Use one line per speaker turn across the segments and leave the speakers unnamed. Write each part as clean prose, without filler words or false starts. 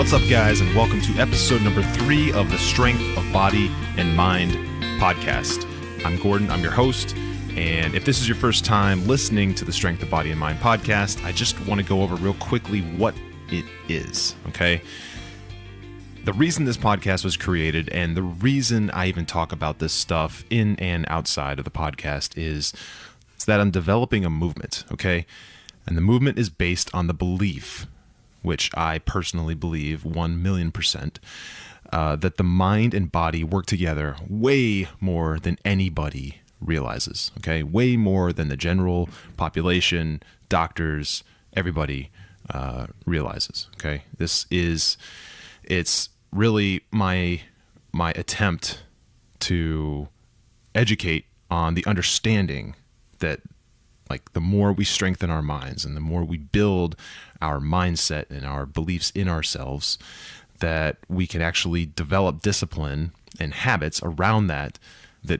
What's up, guys, and welcome to episode number 3 of the Strength of Body and Mind podcast. I'm Gordon, I'm your host, and if this is your first time listening to the Strength of Body and Mind podcast, I just want to go over real quickly what it is, okay? The reason this podcast was created and the reason I even talk about this stuff in and outside of the podcast is that I'm developing a movement, okay? And the movement is based on the belief, which I personally believe 1,000,000%, that the mind and body work together way more than anybody realizes, okay? Way more than the general population, doctors, everybody realizes, okay? It's really my attempt to educate on the understanding that, like, the more we strengthen our minds and the more we build our mindset and our beliefs in ourselves, that we can actually develop discipline and habits around that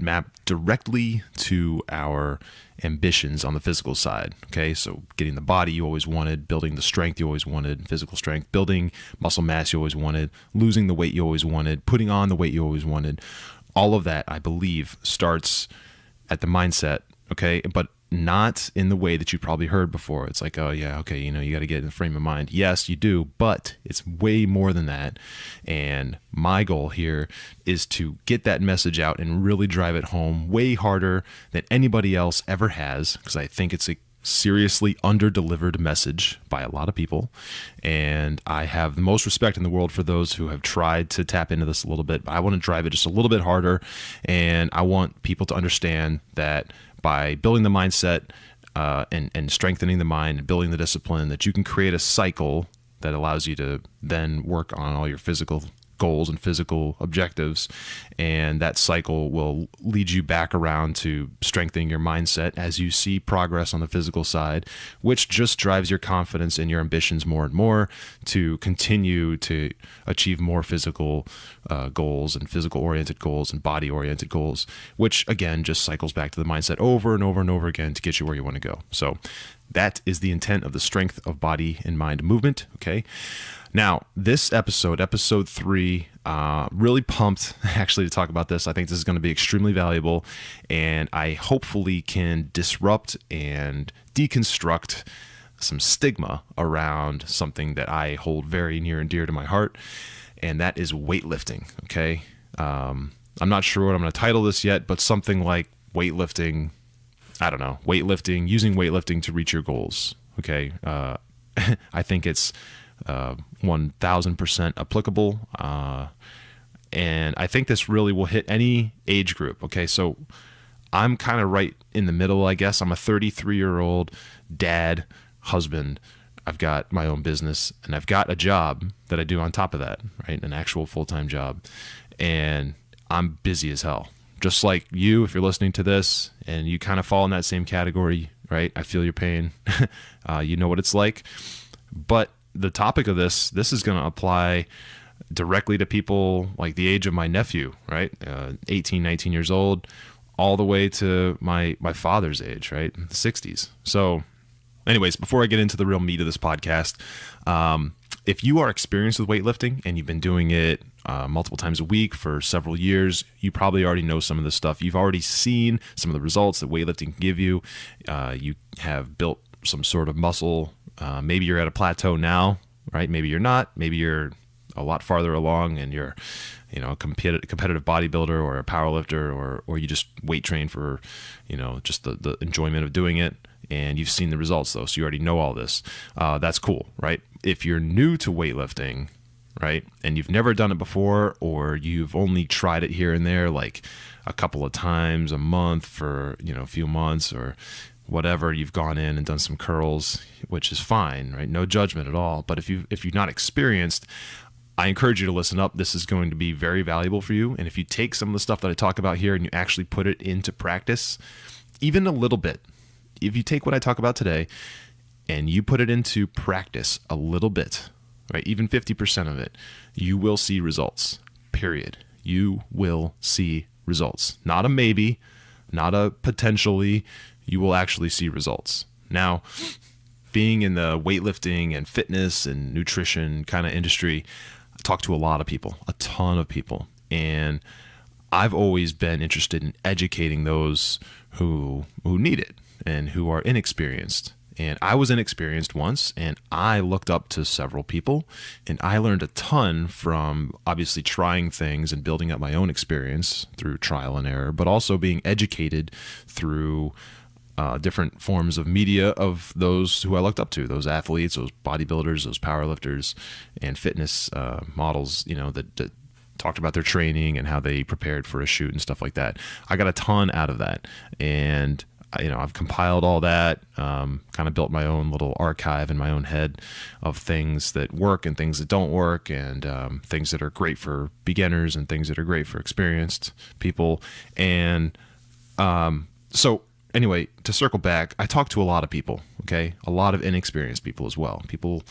map directly to our ambitions on the physical side. Okay, so getting the body you always wanted, building the strength you always wanted, physical strength, building muscle mass you always wanted, losing the weight you always wanted, putting on the weight you always wanted. All of that, I believe, starts at the mindset, okay? But not in the way that you probably heard before. It's like, oh yeah, okay, you got to get in the frame of mind. Yes, you do, but it's way more than that. And my goal here is to get that message out and really drive it home way harder than anybody else ever has, because I think it's a seriously under-delivered message by a lot of people. And I have the most respect in the world for those who have tried to tap into this a little bit, but I want to drive it just a little bit harder. And I want people to understand that by building the mindset and strengthening the mind and building the discipline, that you can create a cycle that allows you to then work on all your physical goals and physical objectives. And that cycle will lead you back around to strengthening your mindset as you see progress on the physical side, which just drives your confidence and your ambitions more and more to continue to achieve more physical goals and physical-oriented goals and body-oriented goals, which again just cycles back to the mindset over and over and over again to get you where you want to go. So that is the intent of the Strength of Body and Mind movement, okay? Now, this episode 3, really pumped actually to talk about this. I think this is going to be extremely valuable, and I hopefully can disrupt and deconstruct some stigma around something that I hold very near and dear to my heart, and that is weightlifting, okay? I'm not sure what I'm going to title this yet, but something like weightlifting, I don't know, using weightlifting to reach your goals, okay? I think it's 1,000% applicable, and I think this really will hit any age group. Okay, so I'm kind of right in the middle, I guess. I'm a 33-year-old dad, husband. I've got my own business, and I've got a job that I do on top of that, right? An actual full-time job, and I'm busy as hell. Just like you, if you're listening to this and you kind of fall in that same category, right? I feel your pain. You know what it's like. But the topic of this is going to apply directly to people like the age of my nephew, right? 18, 19 years old, all the way to my father's age, right? The 60s. So anyways, before I get into the real meat of this podcast, if you are experienced with weightlifting and you've been doing it multiple times a week for several years, you probably already know some of this stuff. You've already seen some of the results that weightlifting can give you. You have built some sort of muscle. Maybe you're at a plateau now, right? Maybe you're not. Maybe you're a lot farther along and you're, a competitive bodybuilder or a powerlifter, or you just weight train for, just the enjoyment of doing it. And you've seen the results though, so you already know all this. That's cool, right? If you're new to weightlifting, right, and you've never done it before, or you've only tried it here and there, like a couple of times a month for, a few months or whatever, you've gone in and done some curls, which is fine, right? No judgment at all. But if you're not experienced, I encourage you to listen up. This is going to be very valuable for you. And if you take some of the stuff that I talk about here and you actually put it into practice, even a little bit, if you take what I talk about today and you put it into practice a little bit, right, even 50% of it, you will see results, period. You will see results. Not a maybe, not a potentially. You will actually see results. Now, being in the weightlifting and fitness and nutrition kind of industry, talked to a lot of people, a ton of people, and I've always been interested in educating those who need it and who are inexperienced. And I was inexperienced once, and I looked up to several people, and I learned a ton from obviously trying things and building up my own experience through trial and error, but also being educated through different forms of media of those who I looked up to, those athletes, those bodybuilders, those powerlifters, and fitness models, that talked about their training and how they prepared for a shoot and stuff like that. I got a ton out of that, and I've compiled all that, kind of built my own little archive in my own head of things that work and things that don't work, and things that are great for beginners and things that are great for experienced people. And so anyway, to circle back, I talk to a lot of people, okay? A lot of inexperienced people as well. People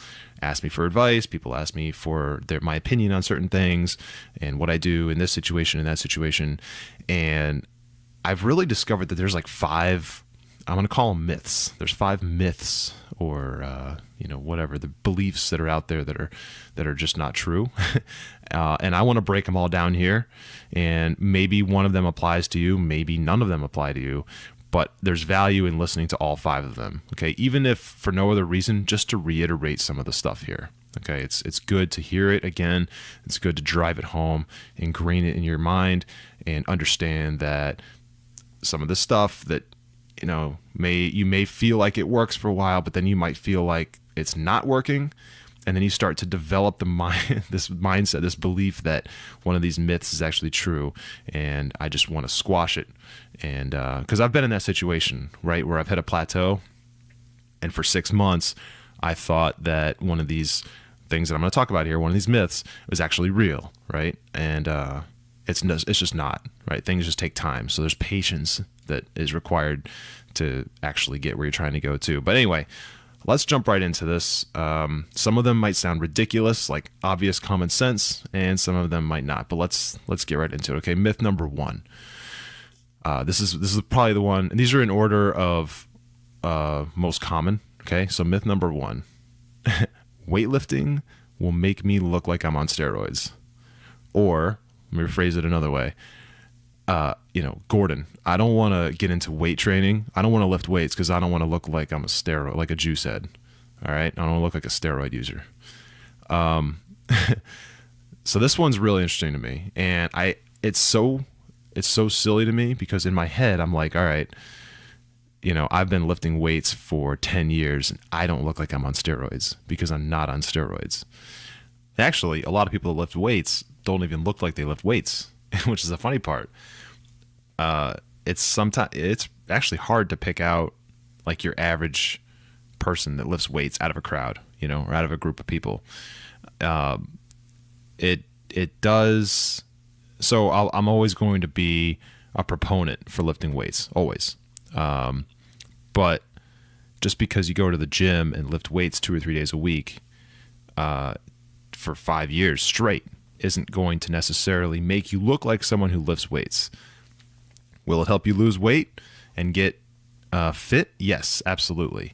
ask me for advice. People ask me for my opinion on certain things and what I do in this situation and that situation. And I've really discovered that there's like 5, I'm going to call them myths. There's 5 myths or, whatever, the beliefs that are out there that are just not true. And I want to break them all down here. And maybe one of them applies to you. Maybe none of them apply to you. But there's value in listening to all 5 of them. Okay. Even if for no other reason, just to reiterate some of the stuff here. Okay. It's good to hear it again. It's good to drive it home, ingrain it in your mind, and understand that some of the stuff that you may feel like it works for a while, but then you might feel like it's not working, and then you start to develop this mindset, this belief that one of these myths is actually true, and I just want to squash it. And because I've been in that situation, right, where I've hit a plateau, and for 6 months I thought that one of these things that I'm going to talk about here, one of these myths, was actually real, right? And it's just not, right? Things just take time. So there's patience that is required to actually get where you're trying to go to. But anyway, let's jump right into this. Some of them might sound ridiculous, like obvious common sense, and some of them might not. But let's get right into it. Okay, myth number 1. This is probably the one, and these are in order of most common. Okay, so myth number 1: weightlifting will make me look like I'm on steroids. Or let me rephrase it another way. Gordon, I don't want to get into weight training. I don't want to lift weights because I don't want to look like I'm a steroid, like a juice head. All right, I don't want to look like a steroid user. So this one's really interesting to me, and it's so silly to me because in my head I'm like, all right, I've been lifting weights for 10 years and I don't look like I'm on steroids because I'm not on steroids. Actually, a lot of people that lift weights don't even look like they lift weights, which is the funny part. It's actually hard to pick out like your average person that lifts weights out of a crowd, or out of a group of people. It does. So I'm always going to be a proponent for lifting weights, always. But just because you go to the gym and lift weights 2 or 3 days a week for 5 years straight isn't going to necessarily make you look like someone who lifts weights. Will it help you lose weight and get fit? Yes, absolutely.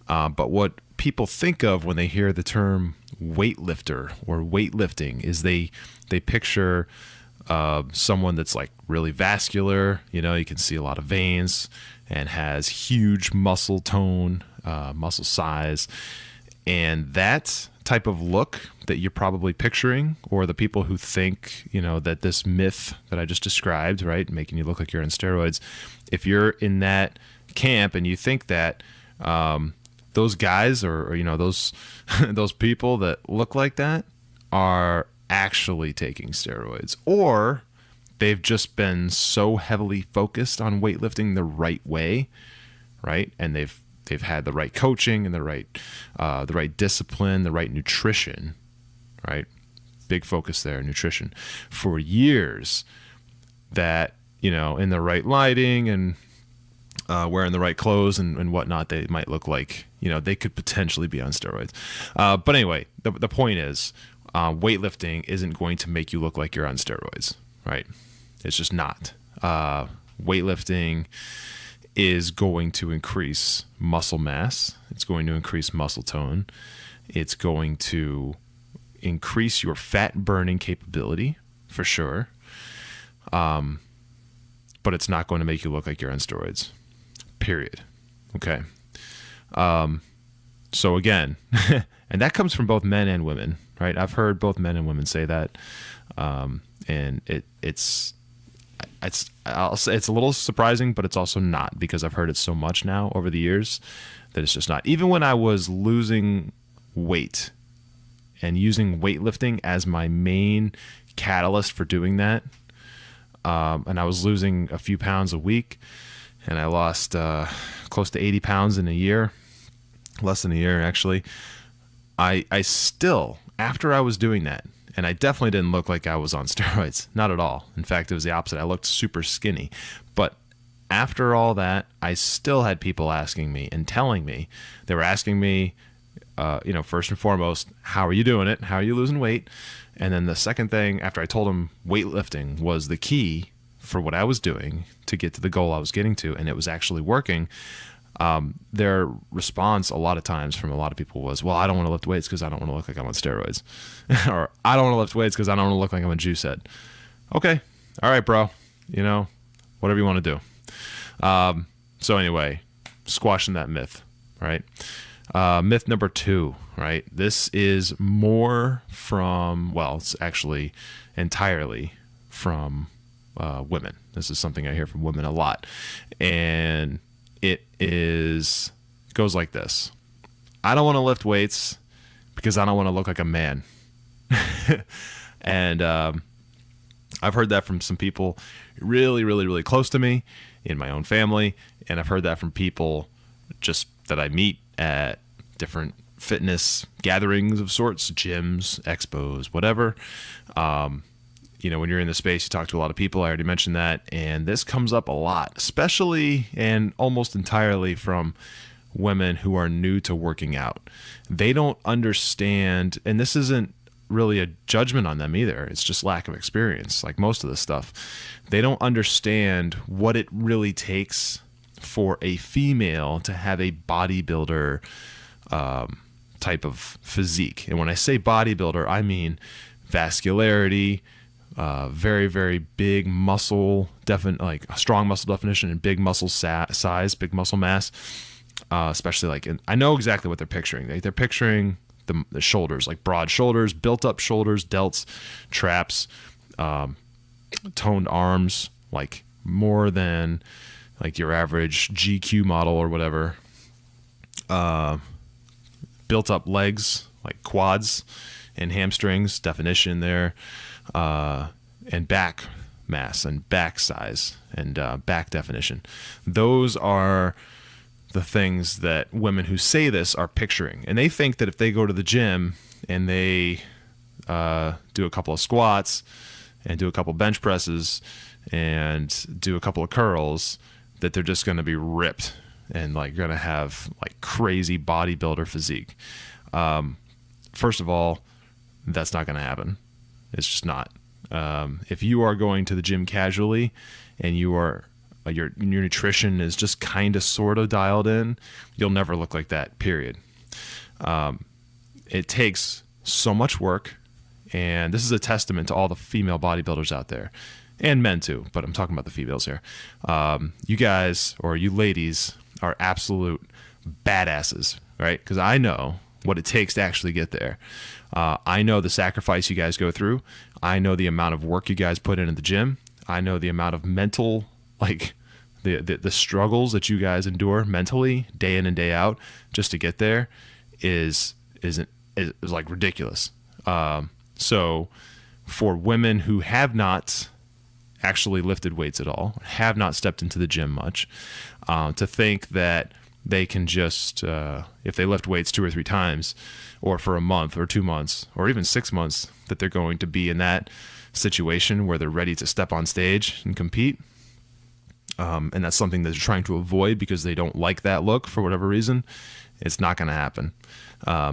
But what people think of when they hear the term weightlifter or weightlifting is they picture someone that's like really vascular, you can see a lot of veins and has huge muscle tone, muscle size. And that type of look that you're probably picturing, or the people who think, that this myth that I just described, right, making you look like you're on steroids, if you're in that camp and you think that those guys or those those people that look like that are actually taking steroids, or they've just been so heavily focused on weightlifting the right way, right? And they've had the right coaching and the right discipline, the right nutrition, right? Big focus there, nutrition, for years, that, in the right lighting and wearing the right clothes and whatnot, they might look like, they could potentially be on steroids. But anyway, the point is, weightlifting isn't going to make you look like you're on steroids, right? It's just not. Weightlifting is going to increase muscle mass. It's going to increase muscle tone. It's going to, increase your fat burning capability for sure. But it's not going to make you look like you're on steroids, period. Okay. So again, and that comes from both men and women, right? I've heard both men and women say that. And I'll say it's a little surprising, but it's also not, because I've heard it so much now over the years that it's just not. Even when I was losing weight and using weightlifting as my main catalyst for doing that, and I was losing a few pounds a week, and I lost close to 80 pounds in a year, less than a year actually. I still, after I was doing that, and I definitely didn't look like I was on steroids, not at all. In fact, it was the opposite. I looked super skinny. But after all that, I still had people asking me and telling me, they were asking me, first and foremost, how are you doing it? How are you losing weight? And then the second thing, after I told them weightlifting was the key for what I was doing to get to the goal I was getting to, and it was actually working, their response a lot of times from a lot of people was, well, I don't want to lift weights because I don't want to look like I'm on steroids. Or I don't want to lift weights because I don't want to look like I'm on juice head. Okay. All right, bro. Whatever you want to do. So anyway, squashing that myth, right? Myth number 2, right? This is more from, well, it's actually entirely from women. This is something I hear from women a lot. And it goes like this. I don't want to lift weights because I don't want to look like a man. And I've heard that from some people really, really, really close to me in my own family. And I've heard that from people just that I meet at different fitness gatherings of sorts, gyms, expos, whatever. When you're in the space, you talk to a lot of people. I already mentioned that. And this comes up a lot, especially and almost entirely from women who are new to working out. They don't understand, and this isn't really a judgment on them either. It's just lack of experience, like most of this stuff. They don't understand what it really takes for a female to have a bodybuilder type of physique. And when I say bodybuilder, I mean vascularity, very, very big muscle, like a strong muscle definition, and big muscle size, big muscle mass, especially like I know exactly what they're picturing. They're picturing the shoulders, like broad shoulders, built up shoulders, delts, traps, toned arms, like more than like your average GQ model or whatever. Built up legs, like quads and hamstrings, definition there. And back mass and back size and back definition. Those are the things that women who say this are picturing. And they think that if they go to the gym and they do a couple of squats and do a couple bench presses and do a couple of curls, that they're just going to be ripped and like going to have like crazy bodybuilder physique. First of all, that's not going to happen. It's just not. If you are going to the gym casually and your nutrition is just kind of sort of dialed in, you'll never look like that, period. It takes so much work, and this is a testament to all the female bodybuilders out there, and men too, but I'm talking about the females here. You guys, or you ladies, are absolute badasses, right? Because I know what it takes to actually get there. I know the sacrifice you guys go through. I know the amount of work you guys put in at the gym. I know the amount of mental, like the struggles that you guys endure mentally day in and day out just to get there is like ridiculous. So for women who have not actually lifted weights at all, have not stepped into the gym much, to think that they can just, if they lift weights 2 or 3 times, or for a month or 2 months, or even 6 months, that they're going to be in that situation where they're ready to step on stage and compete. And that's something that they're trying to avoid because they don't like that look for whatever reason. It's not going to happen.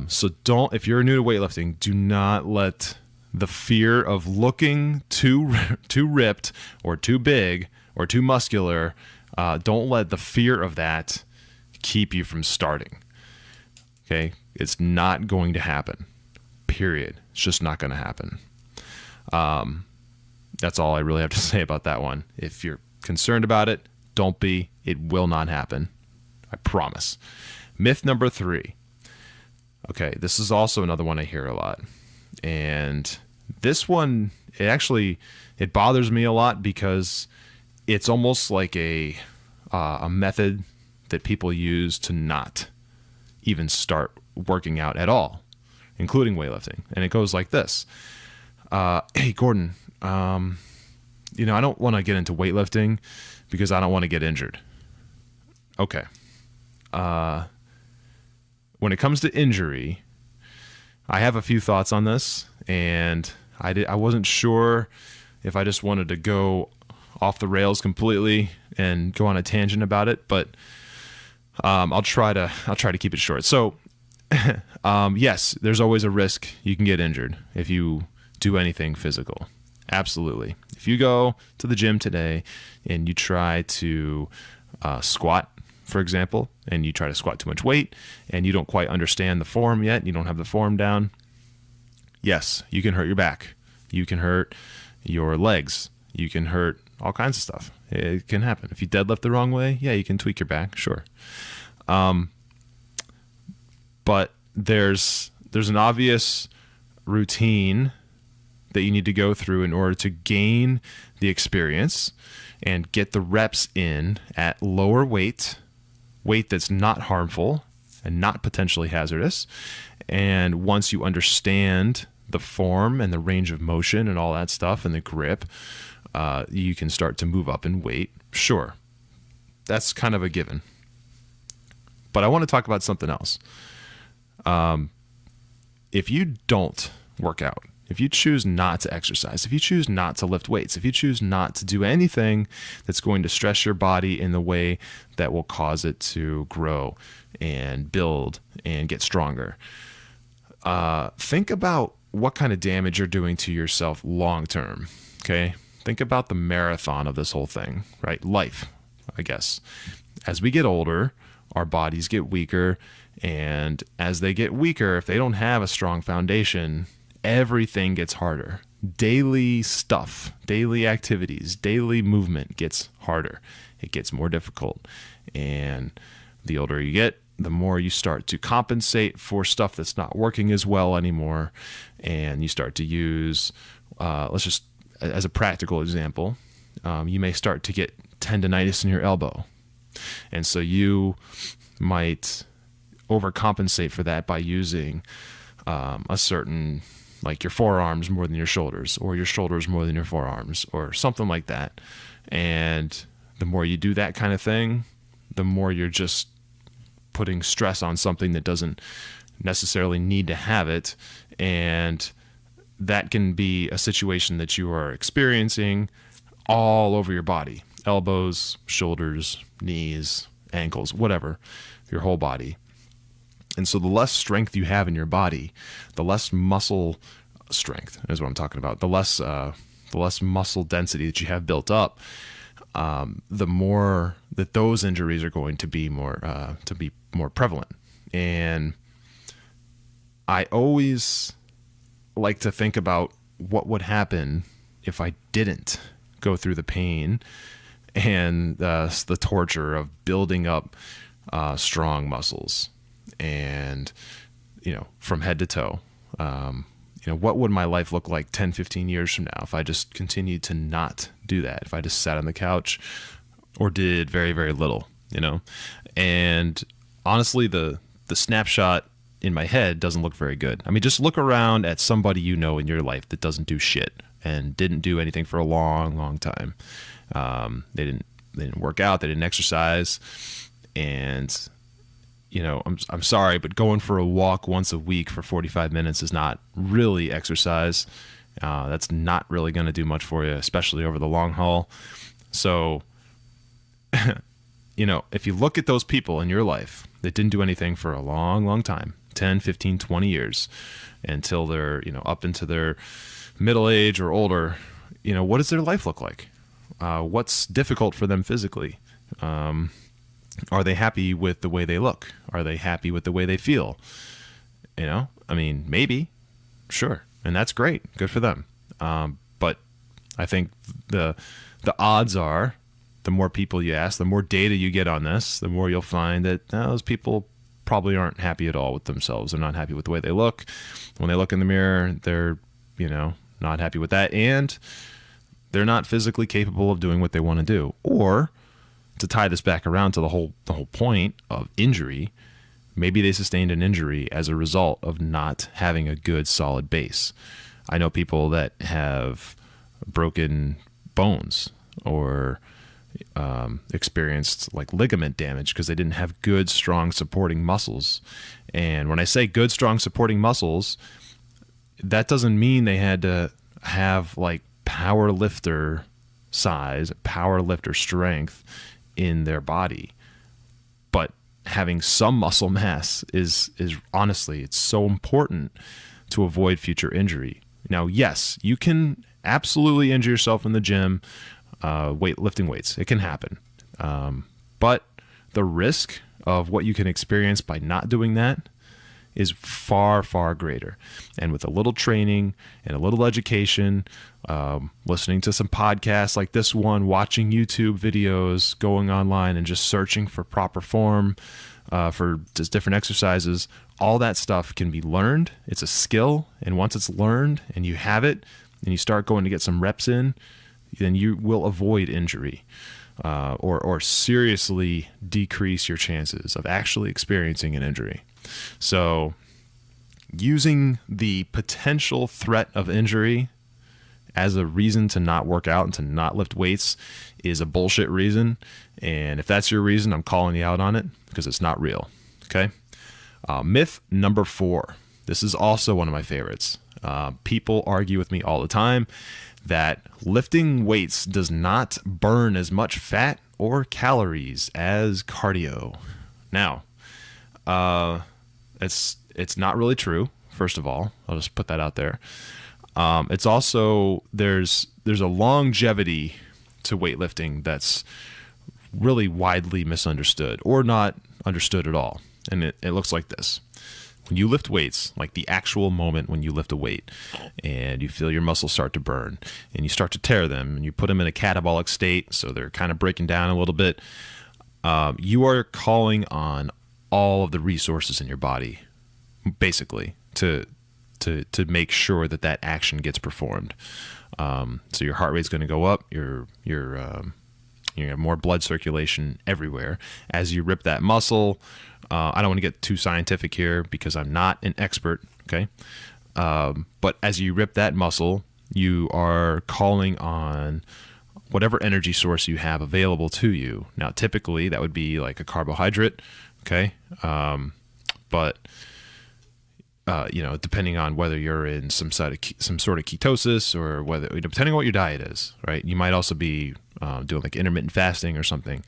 So if you're new to weightlifting, do not let the fear of looking too ripped or too big or too muscular, don't let the fear of that keep you from starting. Okay? It's not going to happen. period. It's just not going to happen. That's all I really have to say about that one. If you're concerned about it, don't be. It will not happen. I promise. Myth number 3. Okay, this is also another one I hear a lot. And this one, it bothers me a lot because it's almost like a method that people use to not even start working out at all, including weightlifting. And it goes like this. Hey, Gordon, I don't want to get into weightlifting because I don't want to get injured. Okay. When it comes to injury, I have a few thoughts on this, and I wasn't sure if I just wanted to go off the rails completely and go on a tangent about it, but I'll try to keep it short. So, yes, there's always a risk you can get injured if you do anything physical. Absolutely. If you go to the gym today and you try to squat, for example, and you try to squat too much weight and you don't quite understand the form yet, you don't have the form down, yes, you can hurt your back. You can hurt your legs. You can hurt all kinds of stuff. It can happen. If you deadlift the wrong way, yeah, you can tweak your back, sure. But there's an obvious routine that you need to go through in order to gain the experience and get the reps in at lower weight that's not harmful and not potentially hazardous. And once you understand the form and the range of motion and all that stuff and the grip, you can start to move up in weight. Sure. That's kind of a given. But I want to talk about something else. If you don't work out, if you choose not to exercise, if you choose not to lift weights, if you choose not to do anything that's going to stress your body in the way that will cause it to grow and build and get stronger, think about what kind of damage you're doing to yourself long term. Okay? Think about the marathon of this whole thing, right? Life, I guess. As we get older, our bodies get weaker, and as they get weaker, if they don't have a strong foundation, everything gets harder. Daily stuff, daily activities, daily movement gets harder. It gets more difficult. And the older you get, the more you start to compensate for stuff that's not working as well anymore. And you start to use, let's just, as a practical example, you may start to get tendonitis in your elbow. And so you might overcompensate for that by using a certain, like your forearms more than your shoulders, or your shoulders more than your forearms, or something like that. And the more you do that kind of thing, the more you're just putting stress on something that doesn't necessarily need to have it. And that can be a situation that you are experiencing all over your body: elbows, shoulders, knees, ankles, whatever, your whole body. And so the less strength you have in your body, the less muscle strength is what I'm talking about, the less muscle density that you have built up, the more that those injuries are going to be more prevalent. And I always like to think about what would happen if I didn't go through the pain and the torture of building up strong muscles, and from head to toe. What would my life look like 10, 15 years from now if I just continued to not do that, if I just sat on the couch or did very, very little, And honestly, the snapshot in my head doesn't look very good. I mean, just look around at somebody in your life that doesn't do shit and didn't do anything for a long, long time. They didn't work out, they didn't exercise, and I'm sorry, but going for a walk once a week for 45 minutes is not really exercise. That's not really going to do much for you, especially over the long haul. So, if you look at those people in your life that didn't do anything for a long, long time, 10, 15, 20 years, until they're, up into their middle age or older, what does their life look like? What's difficult for them physically? Are they happy with the way they look? Are they happy with the way they feel? Maybe. Sure. And that's great. Good for them. But I think the odds are, the more people you ask, the more data you get on this, the more you'll find that those people probably aren't happy at all with themselves. They're not happy with the way they look. When they look in the mirror, they're, not happy with that. And they're not physically capable of doing what they want to do. Or to tie this back around to the whole point of injury, maybe they sustained an injury as a result of not having a good solid base. I know people that have broken bones or experienced like ligament damage because they didn't have good, strong supporting muscles. And when I say good, strong supporting muscles, that doesn't mean they had to have like power lifter size, power lifter strength in their body. But having some muscle mass is honestly, it's so important to avoid future injury. Now, yes, you can absolutely injure yourself in the gym, lifting weights. It can happen. But the risk of what you can experience by not doing that is far, far greater. And with a little training and a little education, listening to some podcasts like this one, watching YouTube videos, going online and just searching for proper form, for just different exercises, all that stuff can be learned. It's a skill. And once it's learned and you have it and you start going to get some reps in, then you will avoid injury, or seriously decrease your chances of actually experiencing an injury. So using the potential threat of injury as a reason to not work out and to not lift weights is a bullshit reason. And if that's your reason, I'm calling you out on it because it's not real. Okay. Myth number 4. This is also one of my favorites. People argue with me all the time that lifting weights does not burn as much fat or calories as cardio. Now, it's not really true. First of all, I'll just put that out there. It's also, there's a longevity to weightlifting that's really widely misunderstood or not understood at all. And it looks like this. When you lift weights, like the actual moment when you lift a weight and you feel your muscles start to burn and you start to tear them and you put them in a catabolic state, so they're kind of breaking down a little bit, you are calling on all of the resources in your body, basically, to make sure that action gets performed. So your heart rate's going to go up. You have more blood circulation everywhere as you rip that muscle. I don't want to get too scientific here because I'm not an expert. Okay. But as you rip that muscle, you are calling on whatever energy source you have available to you. Now, typically that would be like a carbohydrate. Okay. But depending on whether you're in some sort of ketosis or whether, depending on what your diet is, right? You might also be doing like intermittent fasting or something.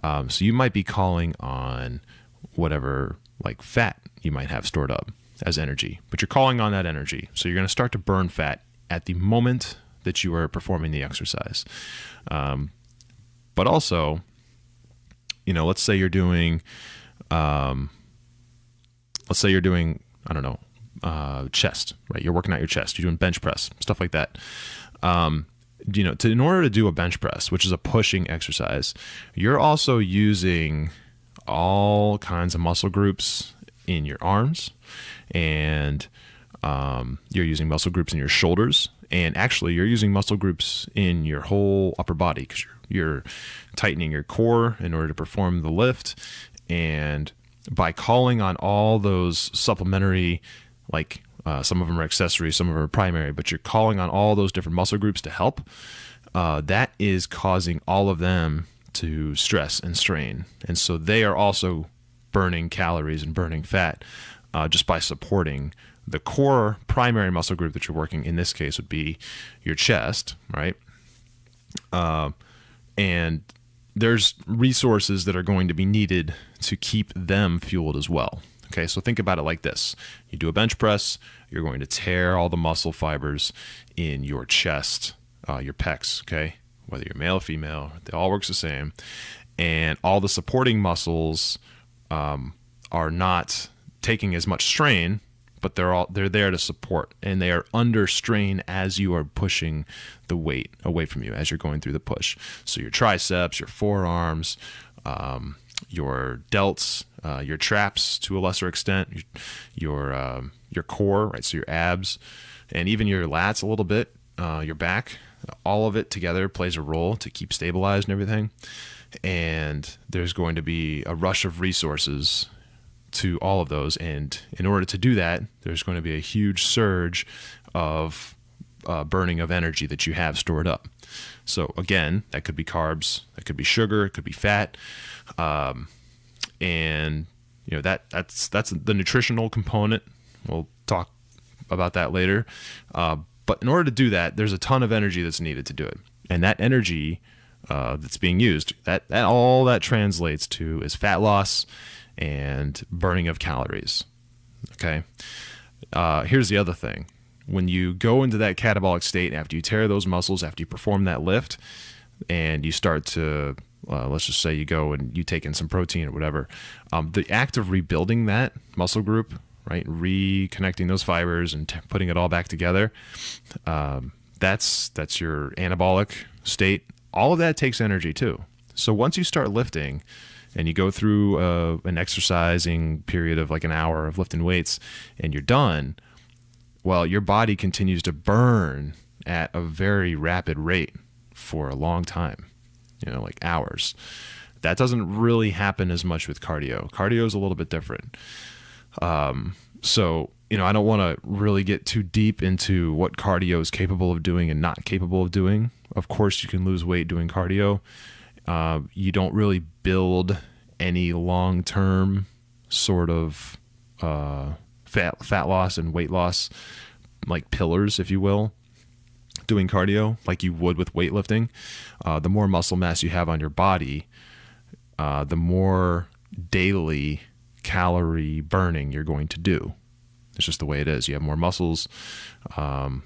So you might be calling on whatever like fat you might have stored up as energy, but you're calling on that energy. So you're going to start to burn fat at the moment that you are performing the exercise. But also, let's say you're doing, I don't know, chest, right? You're working out your chest, you're doing bench press, stuff like that. In order to do a bench press, which is a pushing exercise, you're also using all kinds of muscle groups in your arms, and you're using muscle groups in your shoulders, and actually you're using muscle groups in your whole upper body because you're tightening your core in order to perform the lift. And by calling on all those supplementary, like some of them are accessory, some of them are primary, but you're calling on all those different muscle groups to help, that is causing all of them to stress and strain. And so they are also burning calories and burning fat just by supporting the core primary muscle group that you're working. In this case would be your chest, right? And there's resources that are going to be needed to keep them fueled as well. Okay, so think about it like this. You do a bench press, you're going to tear all the muscle fibers in your chest, your pecs, okay? Whether you're male or female, they all works the same. And all the supporting muscles are not taking as much strain but they're there to support, and they are under strain as you are pushing the weight away from you as you're going through the push. So your triceps, your forearms, your delts, your traps to a lesser extent, your core, right? So your abs, and even your lats a little bit, your back, all of it together plays a role to keep stabilized and everything. And there's going to be a rush of resources to all of those, and in order to do that, there's going to be a huge surge of burning of energy that you have stored up. So again, that could be carbs, that could be sugar, it could be fat, and that's the nutritional component. We'll talk about that later, but in order to do that, there's a ton of energy that's needed to do it, and that energy that's being used, that all that translates to is fat loss and burning of calories. Okay. Here's the other thing. When you go into that catabolic state, after you tear those muscles, after you perform that lift, and you start to, let's just say you go and you take in some protein or whatever, the act of rebuilding that muscle group, right, reconnecting those fibers and putting it all back together, that's your anabolic state. All of that takes energy too. So once you start lifting, and you go through an exercising period of like an hour of lifting weights, and you're done, well, your body continues to burn at a very rapid rate for a long time, like hours. That doesn't really happen as much with cardio. Cardio is a little bit different. So, I don't want to really get too deep into what cardio is capable of doing and not capable of doing. Of course, you can lose weight doing cardio. You don't really build any long-term sort of fat loss and weight loss, like pillars, if you will, doing cardio like you would with weightlifting. The more muscle mass you have on your body, the more daily calorie burning you're going to do. It's just the way it is. You have more muscles, and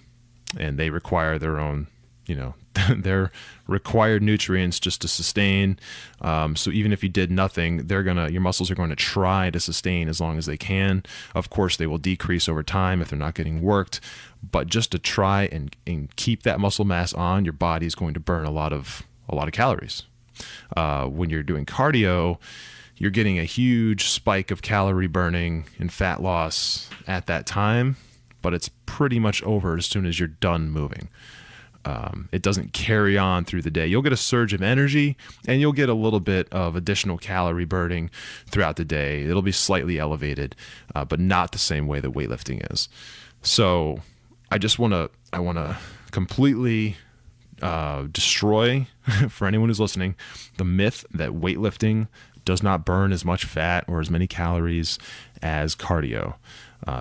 they require their own, their required nutrients just to sustain. So even if you did nothing, your muscles are going to try to sustain as long as they can. Of course, they will decrease over time if they're not getting worked, but just to try and keep that muscle mass on, your body is going to burn a lot of calories. When you're doing cardio, you're getting a huge spike of calorie burning and fat loss at that time, but it's pretty much over as soon as you're done moving. It doesn't carry on through the day. You'll get a surge of energy, and you'll get a little bit of additional calorie burning throughout the day. It'll be slightly elevated, but not the same way that weightlifting is. So I want to completely destroy, for anyone who's listening, the myth that weightlifting does not burn as much fat or as many calories as cardio,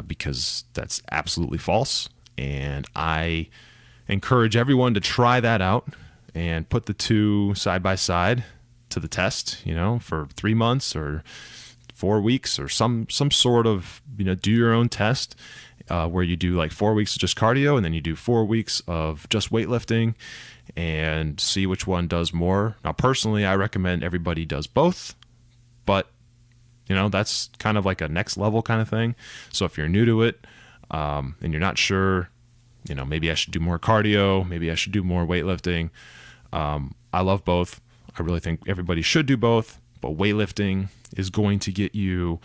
because that's absolutely false. And I encourage everyone to try that out and put the two side by side to the test, for 3 months or 4 weeks or some sort of, do your own test, where you do like 4 weeks of just cardio, and then you do 4 weeks of just weightlifting, and see which one does more. Now, personally, I recommend everybody does both, but that's kind of like a next level kind of thing. So if you're new to it, and you're not sure, maybe I should do more cardio, maybe I should do more weightlifting. I love both. I really think everybody should do both, but weightlifting is going to get you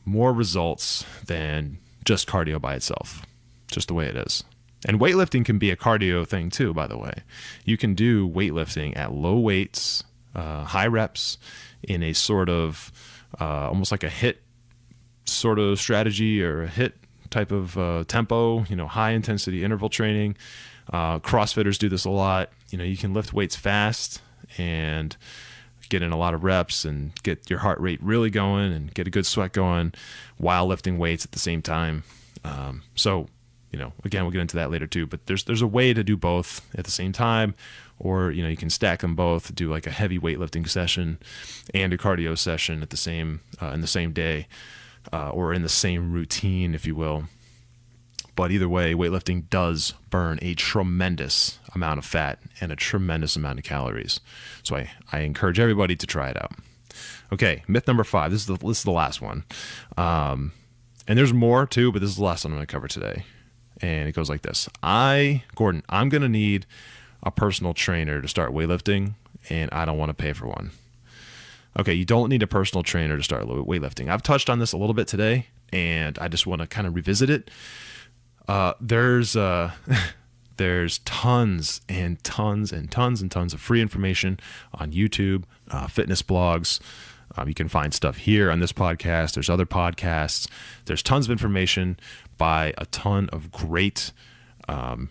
more results than just cardio by itself, just the way it is. And weightlifting can be a cardio thing too, by the way. You can do weightlifting at low weights, high reps, in a sort of almost like a HIIT sort of strategy, or a HIIT type of tempo, high intensity interval training. CrossFitters do this a lot. You can lift weights fast and get in a lot of reps and get your heart rate really going and get a good sweat going while lifting weights at the same time. So, again, we'll get into that later too, but there's a way to do both at the same time, or, you can stack them both, do like a heavy weightlifting session and a cardio session at the same, in the same day, or in the same routine, if you will. But either way, weightlifting does burn a tremendous amount of fat and a tremendous amount of calories. So I encourage everybody to try it out. Okay, myth number 5. This is the last one. And there's more too, but this is the last one I'm going to cover today. And it goes like this. Gordon, I'm going to need a personal trainer to start weightlifting, and I don't want to pay for one. Okay, you don't need a personal trainer to start weightlifting. I've touched on this a little bit today, and I just want to kind of revisit it. There's tons and tons and tons and tons of free information on YouTube, fitness blogs. You can find stuff here on this podcast. There's other podcasts. There's tons of information by a ton of great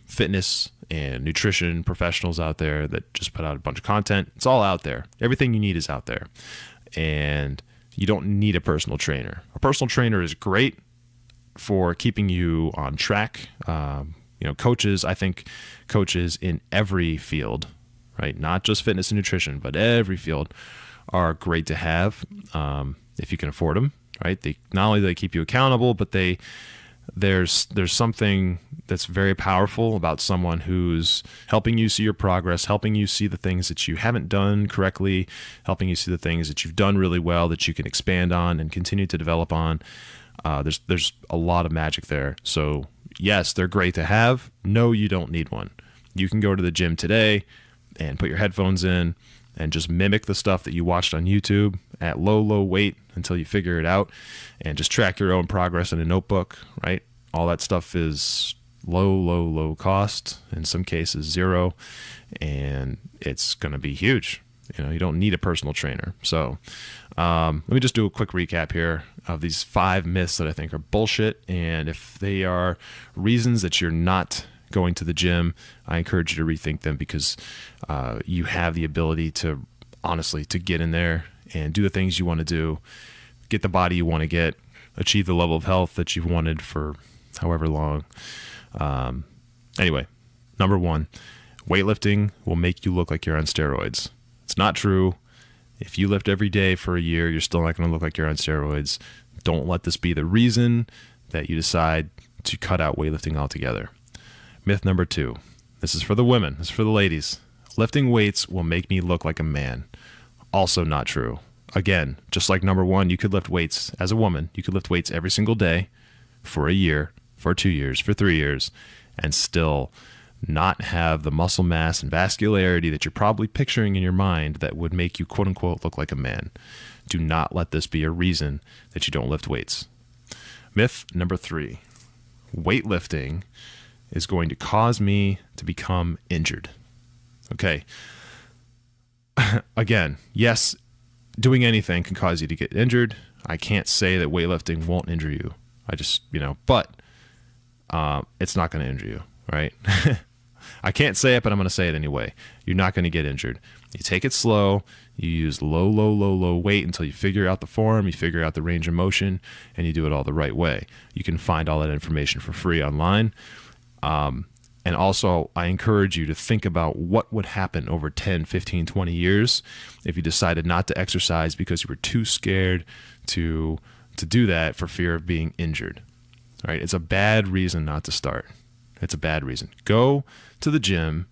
fitness and nutrition professionals out there that just put out a bunch of content. It's all out there. Everything you need is out there. And you don't need a personal trainer. A personal trainer is great for keeping you on track. Coaches, I think coaches in every field, right? Not just fitness and nutrition, but every field are great to have if you can afford them, right? They not only do they keep you accountable, but there's something that's very powerful about someone who's helping you see your progress, helping you see the things that you haven't done correctly, helping you see the things that you've done really well that you can expand on and continue to develop on. There's a lot of magic there. So yes, they're great to have. No, you don't need one. You can go to the gym today and put your headphones in and just mimic the stuff that you watched on YouTube at low weight until you figure it out, and just track your own progress in a notebook, right? All that stuff is low cost, in some cases zero, and it's going to be huge. You don't need a personal trainer. So let me just do a quick recap here of these 5 myths that I think are bullshit. And if they are reasons that you're not going to the gym, I encourage you to rethink them, because you have the ability to, honestly, to get in there and do the things you want to do, get the body you want to get, achieve the level of health that you've wanted for however long. Anyway, number 1, weightlifting will make you look like you're on steroids. It's not true. If you lift every day for a year, you're still not going to look like you're on steroids. Don't let this be the reason that you decide to cut out weightlifting altogether. Myth number 2. This is for the women. This is for the ladies. Lifting weights will make me look like a man. Also not true. Again, just like number 1, you could lift weights as a woman. You could lift weights every single day for a year, for 2 years, for 3 years, and still not have the muscle mass and vascularity that you're probably picturing in your mind that would make you, quote unquote, look like a man. Do not let this be a reason that you don't lift weights. Myth number 3. Weightlifting is going to cause me to become injured. Okay. Again, yes, doing anything can cause you to get injured. I can't say that weightlifting won't injure you. But it's not going to injure you, right? I can't say it, but I'm going to say it anyway. You're not going to get injured. You take it slow. You use low weight until you figure out the form, you figure out the range of motion, and you do it all the right way. You can find all that information for free online. And also, I encourage you to think about what would happen over 10, 15, 20 years if you decided not to exercise because you were too scared to do that for fear of being injured. All right? It's a bad reason not to start. It's a bad reason. Go to the gym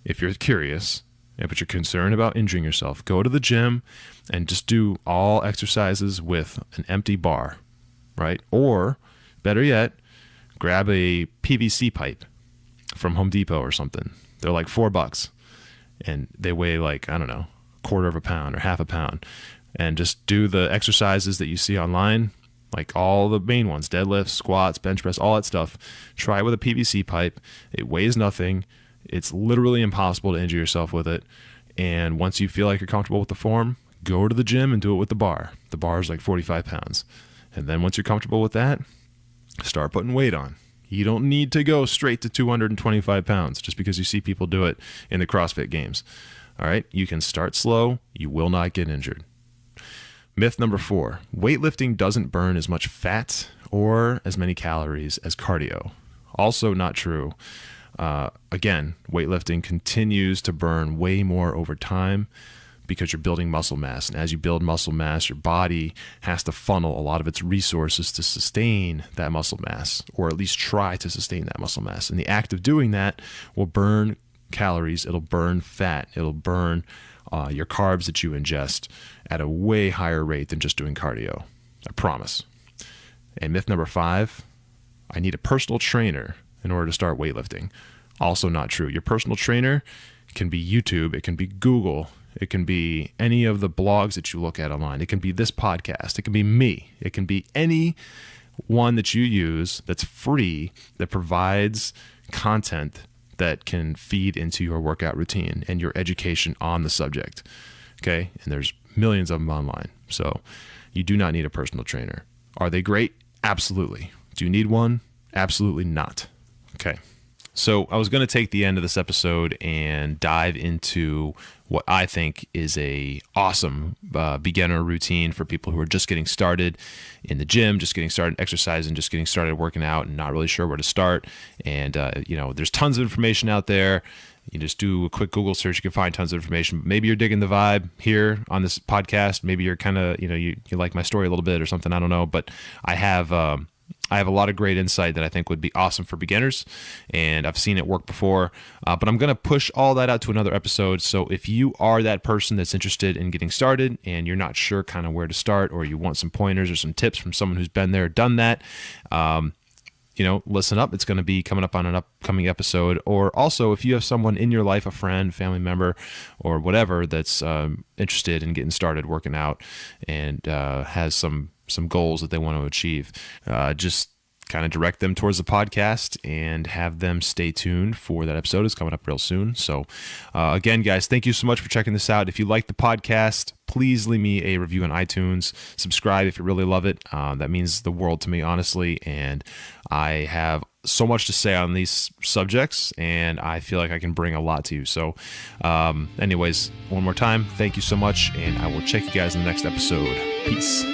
if you're curious, but you're concerned about injuring yourself. Go to the gym and just do all exercises with an empty bar, right? Or, better yet, grab a PVC pipe from Home Depot or something. They're like $4 and they weigh like, I don't know, a quarter of a pound or half a pound, and just do the exercises that you see online, like all the main ones, deadlifts, squats, bench press, all that stuff. Try with a PVC pipe. It weighs nothing. It's literally impossible to injure yourself with it. And once you feel like you're comfortable with the form, go to the gym and do it with the bar. The bar is like 45 pounds. And then once you're comfortable with that, start putting weight on. You don't need to go straight to 225 pounds just because you see people do it in the CrossFit games. All right, you can start slow. You will not get injured. Myth number 4, weightlifting doesn't burn as much fat or as many calories as cardio. Also not true. Again, weightlifting continues to burn way more over time because you're building muscle mass. And as you build muscle mass, your body has to funnel a lot of its resources to sustain that muscle mass, or at least try to sustain that muscle mass. And the act of doing that will burn calories. It'll burn fat. It'll burn your carbs that you ingest at a way higher rate than just doing cardio. I promise. And myth number 5, I need a personal trainer in order to start weightlifting. Also not true. Your personal trainer can be YouTube, it can be Google, it can be any of the blogs that you look at online, it can be this podcast, it can be me, it can be any one that you use that's free, that provides content that can feed into your workout routine and your education on the subject. Okay. And there's millions of them online. So you do not need a personal trainer. Are they great? Absolutely. Do you need one? Absolutely not. Okay. So I was going to take the end of this episode and dive into what I think is a awesome beginner routine for people who are just getting started in the gym, just getting started exercising, just getting started working out and not really sure where to start. And, there's tons of information out there. You just do a quick Google search, you can find tons of information. Maybe you're digging the vibe here on this podcast. Maybe you're kind of, you like my story a little bit or something. I don't know, but I have a lot of great insight that I think would be awesome for beginners, and I've seen it work before, but I'm going to push all that out to another episode. So if you are that person that's interested in getting started and you're not sure kind of where to start, or you want some pointers or some tips from someone who's been there, done that, listen up. It's going to be coming up on an upcoming episode. Or also, if you have someone in your life, a friend, family member, or whatever, that's interested in getting started working out and has some goals that they want to achieve, just kind of direct them towards the podcast and have them stay tuned for that episode. It's coming up real soon. So again, guys, thank you so much for checking this out. If you like the podcast, please leave me a review on iTunes. Subscribe if you really love it. That means the world to me, honestly. And I have so much to say on these subjects, and I feel like I can bring a lot to you. So anyways, one more time, thank you so much, and I will check you guys in the next episode. Peace.